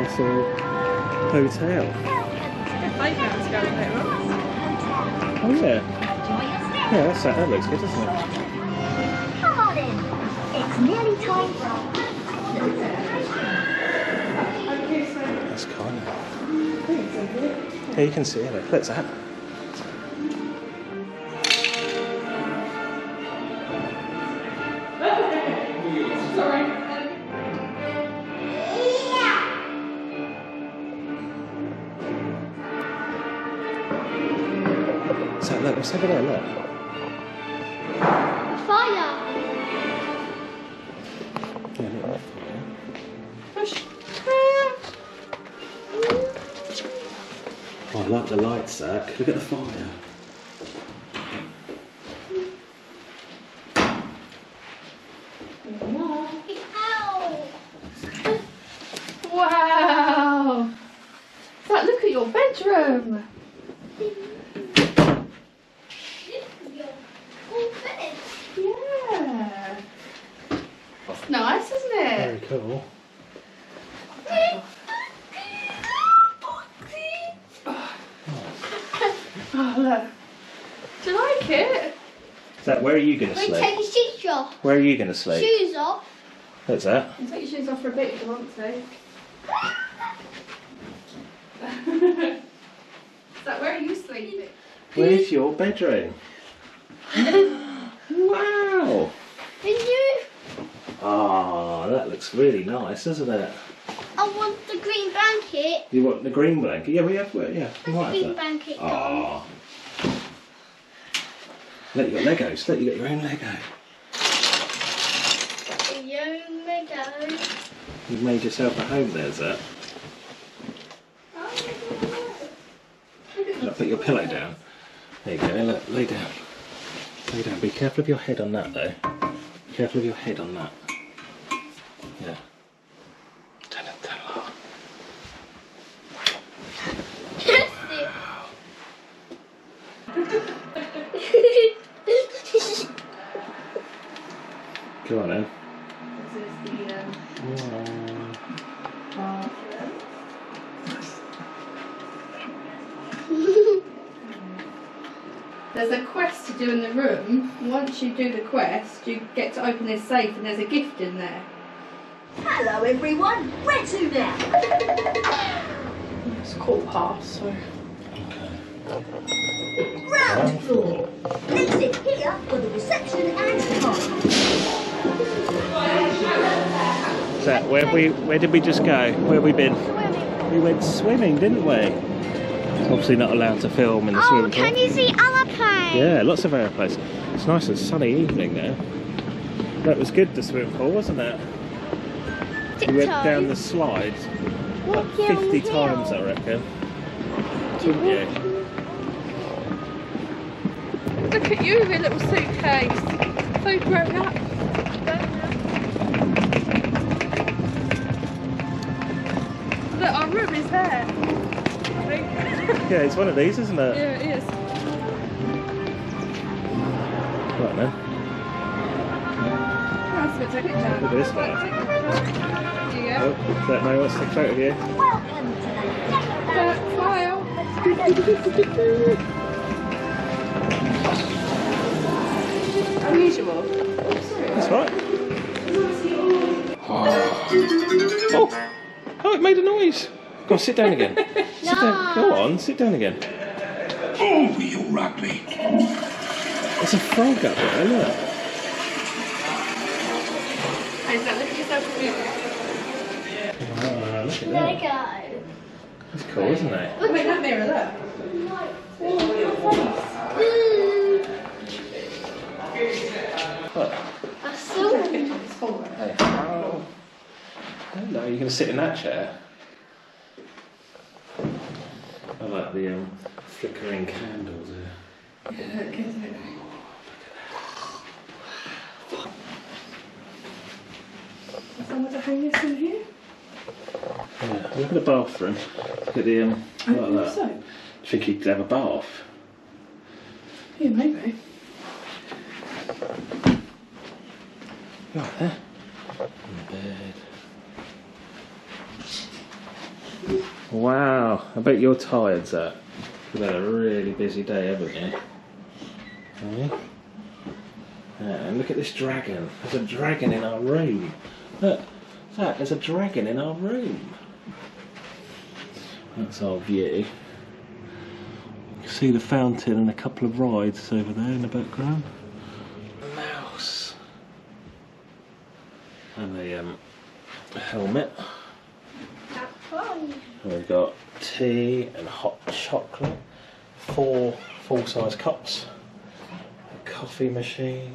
Castle Hotel. Playground's going later on. Oh yeah. Yeah, that looks good, doesn't it? Come on in. It's nearly time for That's cool. Yeah, you can see it. Look, Zack. So look, what's over there? Look. fire. Yeah, look at that fire. Push. Oh, I like the lights, Zack. Look at the fire. Wow! Zack, look at your bedroom. Yeah. It's nice, isn't it? Very cool. Oh, look. Do you like it? Zack, where are you going to Take sleep? your shoes off. Where are you going to sleep? Shoes off. What's that? You can take your shoes off for a bit if you want to. Zack, where are you sleeping? Where's your bedroom? Wow! And you? Ah, that looks really nice, doesn't it? I want the green blanket. You want the green blanket? Yeah, we have. Yeah, we might Green have that. blanket. Ah. Look, you got Legos. Look, you got your own Lego. Lego. You've made yourself a home there, Zack. Look, put your pillow down. There you go. Look, lay down. Lay down. Be careful of your head on that, though. Be careful of your head on that. Yeah. Turn it low. Go on then. This is the There's a quest to do in the room. Once you do the quest, you get to open this safe and there's a gift in there. Hello everyone, where to now? It's 4:15, so... Ground floor. Exit here for the reception and car. Zack, where did we just go? Where have we been? We went swimming, didn't we? Obviously not allowed to film in the swimming pool. Can you see other planes? Yeah, lots of aeroplanes. It's nice and sunny evening there. That was good, the swimming pool, wasn't it? We went down the slide like 50 times, I reckon. Didn't you? Look at you with your little suitcase. So grown up. Look, our room is there. Yeah, it's one of these, isn't it? Yeah, it is. Right then. That's good, take it down. Look at this one. Yeah. Oh, Zack, no, wants to take a photo of you. Welcome to the Smile. Unusual. That's right. Oh, it made a noise. Go on, sit down again. Sit down. Go on, sit down again. Oh, you rugby. There's a frog up there, look. Hey, Zack, look at yourself in the mirror. Wow, look at that. Lego. That's cool, isn't it? Look at that mirror, look. Look. That's so It's full. Hey, how? Hello, you're going to sit in that chair? I like the flickering candles here. Yeah, look, isn't it? Somewhere to hang this in here? Yeah, look at the bathroom. Look at the like that. So? Do you think he'd have a bath? Yeah, maybe. Right there. On the bed. Wow, I bet you're tired, Zack. You've had a really busy day, haven't you? Yeah. And look at this dragon. There's a dragon in our room. Look, Zack, there's a dragon in our room. That's our view. You can see the fountain and a couple of rides over there in the background. A mouse. And a helmet. And we've got tea and hot chocolate. 4 full-size cups. A coffee machine.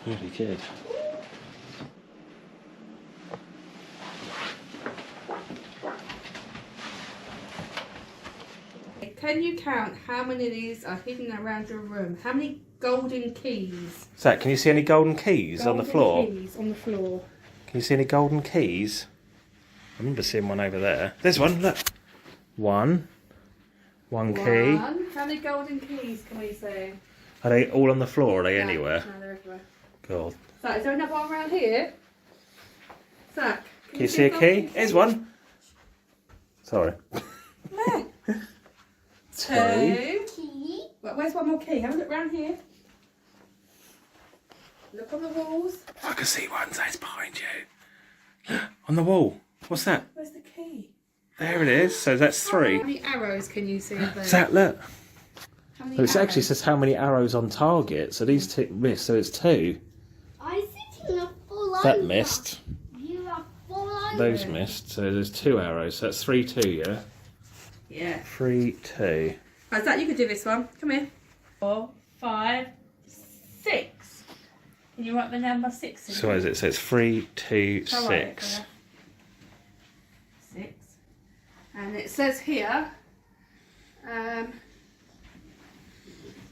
Really good. Can you count how many of these are hidden around your room? How many golden keys? Zack, can you see any golden keys on the floor? Keys on the floor. Can you see any golden keys? I remember seeing one over there. There's one, look. One key. How many golden keys can we see? Are they all on the floor or are they anywhere? No, they're everywhere. God. Zack, is there another one around here? Zack, Can you see a key? Here's one. Sorry. Where? 2. Key. Wait, where's one more key? Have a look around here. Look on the walls. I can see one, Zack's behind you. On the wall. What's that? Where's the key? There it is. So that's 3. How many arrows can you see there? Zack, look. How many Well, it actually arrows? says how many arrows on target. So these 2 missed. So it's 2. I think you're full over. That missed. You are full over. Those missed. So there's 2 arrows. So that's 3, 2, yeah? Yeah. 3, 2. Right, Zack, you could do this one. Come here. 4, 5, 6. Can you write the number 6 in? So what is it? So it's 3, 2, Shall I write it 6. for you? 6. And it says here,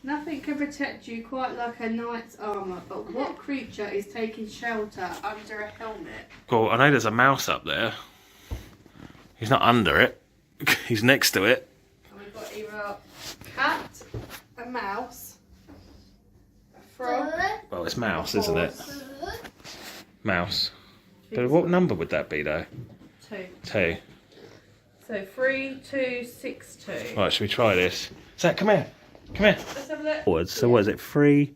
nothing can protect you quite like a knight's armour, but what creature is taking shelter under a helmet? Well, I know there's a mouse up there. He's not under it. He's next to it. And we've got either a cat, a mouse, a frog. Well, it's mouse, isn't it? Good. Mouse. But what number would that be, though? 2. 2. So 3, 2, 6, 2. Right, should we try this? Zack, come here. Come here. Let's have a look. Forwards. So what is it? 3,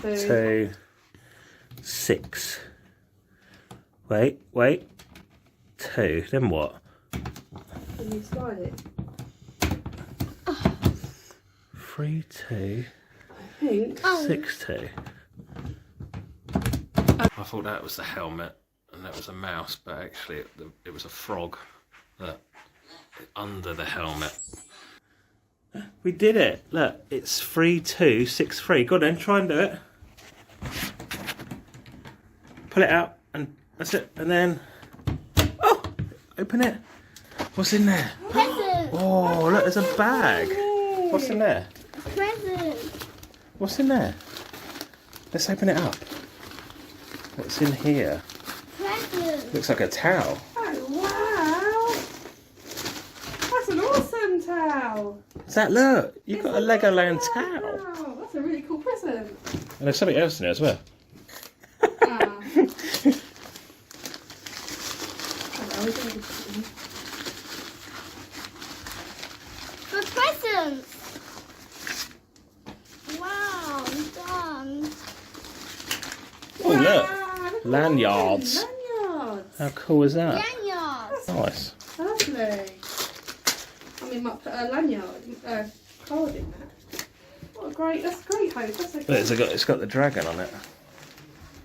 2. 2, 6. Wait. 2. Then what? Can you slide it? 3, 2, I think. 6, 2. I thought that was the helmet and that was a mouse, but actually it was a frog that under the helmet. We did it. Look, it's 3, 2, 6, 3. Go on then, try and do it. Pull it out and that's it. And then, oh, open it. What's in there? Present. Oh, look, there's a bag. What's in there? Present. What's in there? Let's open it up. What's in here? Present. Looks like a towel. Oh, wow. That's an awesome towel. Zach, look, you've got a Legoland towel. Wow, that's a really cool present. And there's something else in there as well. Ah. For presents. Wow, done. Oh, look. Look. Lanyards. Lanyards. How cool is that? Lanyards. Nice. Lovely. I mean, might put a lanyard, card in that. What a great, that's great, Hope. That's a Look, great. it's got the dragon on it.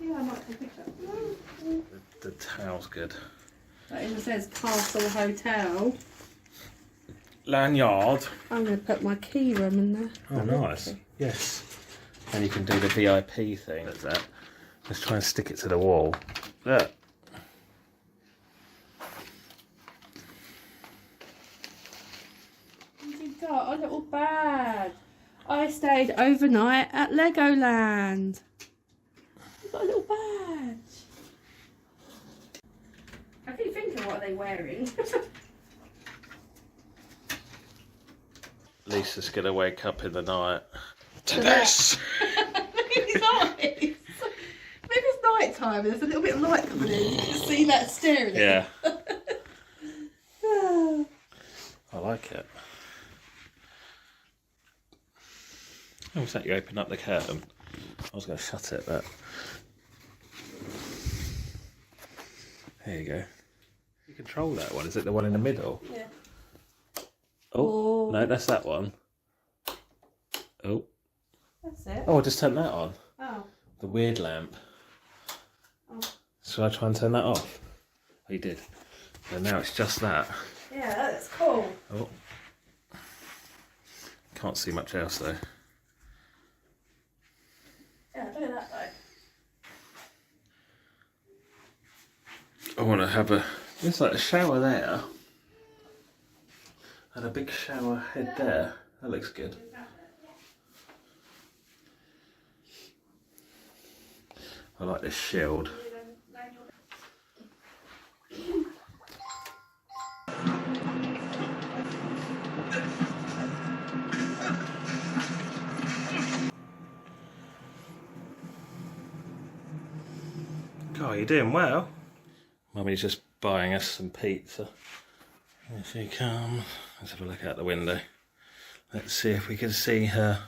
Yeah, I might take a picture. The towel's good. That even says Castle Hotel. Lanyard. I'm going to put my key room in there. Oh, nice. Yes. And you can do the VIP thing. Look at that. Let's try and stick it to the wall. Look. You've got a little bag. I stayed overnight at Legoland. You've got a little badge. I keep thinking, what are they wearing? Lisa's going to wake up in the night to this. Look at his eyes. Look at his night time. There's a little bit of light coming in. You can see that staring at Yeah. I like it. Oh, was that you open up the curtain? I was going to shut it, but there you go. You control that one. Is it the one in the middle? Yeah. Oh, no, that's that one. Oh. That's it. Oh, I just turned that on. Oh. The weird lamp. Oh. Shall I try and turn that off? Oh, you did. And now it's just that. Yeah, that's cool. Oh. Can't see much else though. Yeah, do that though. I want to have a... There's like a shower there. And a big shower head there. That looks good. I like this shield. God, you're doing well. Mummy's just buying us some pizza. Here she comes. Let's have a look out the window. Let's see if we can see her.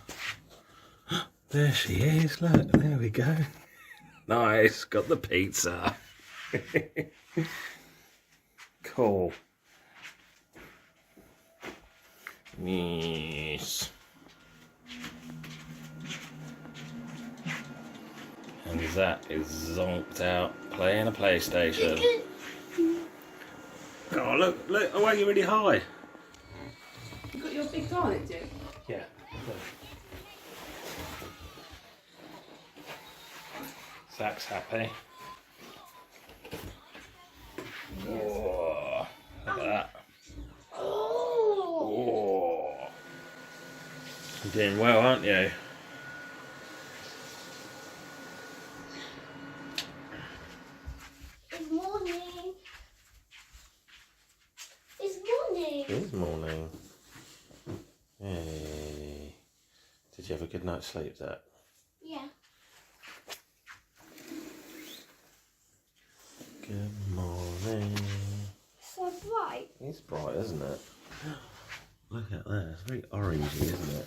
There she is, look, there we go. Nice, got the pizza. Cool. Yes. And Zack is zonked out playing a PlayStation. Oh, look, oh, you're really high. You got your big garlic dip? Yeah. Zack's happy. Whoa, look at that. Whoa. You're doing well, aren't you? It's morning. It's morning. It is morning. Hey. Did you have a good night's sleep, Zack? Yeah. Good morning. So bright. It's bright, isn't it? Look at that. It's very orangey, isn't it?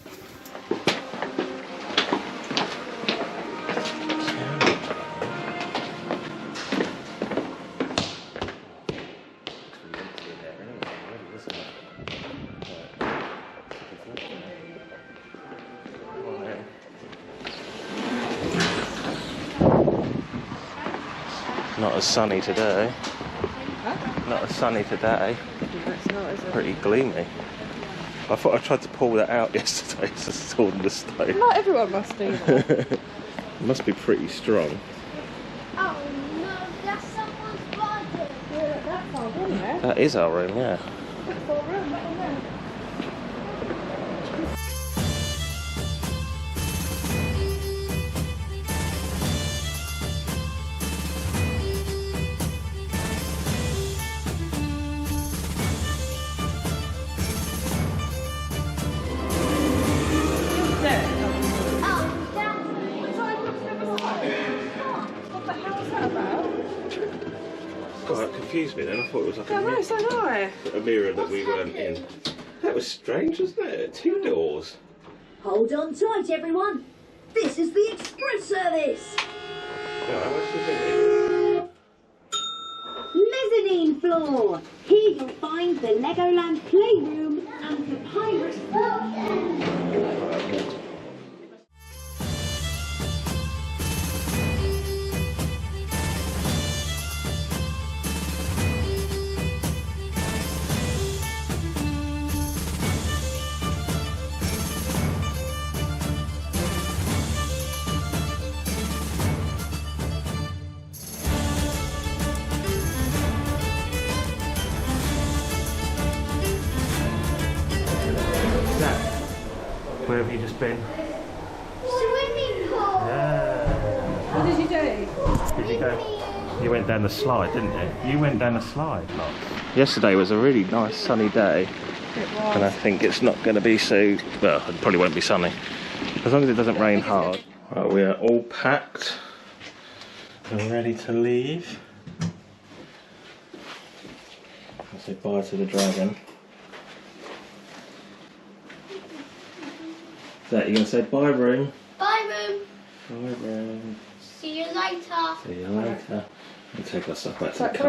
Not as sunny today. Huh? Not as sunny today. That's not, is it? Pretty gloomy. I thought I tried to pull that out yesterday to saw the stone. Not everyone must do that. It must be pretty strong. Oh no, that's someone's body. Yeah, that's our room there. That is our room, yeah. That's our room, that one there. God, that confused me then. I thought it was like I know, so do I. a mirror that we weren't in. That was strange, wasn't it? 2 doors. Hold on tight, everyone. This is the express service. Right, what's the thing? Mezzanine floor. Here you'll find the Legoland Playroom and the Pirate Walk. Zack, where have you just been? Swimming pool. Yeah. What did you do? Did you go? You went down the slide, didn't you? You went down the slide. Yesterday was a really nice sunny day. It was. And I think it's not going to be so... Well, it probably won't be sunny. As long as it doesn't rain hard. Right, we are all packed. We're ready to leave. I'll say bye to the dragon. Zack, you gonna say bye, room? Bye, room. Bye, room. See you later. See you later. We'll take our stuff back to the Zack, car.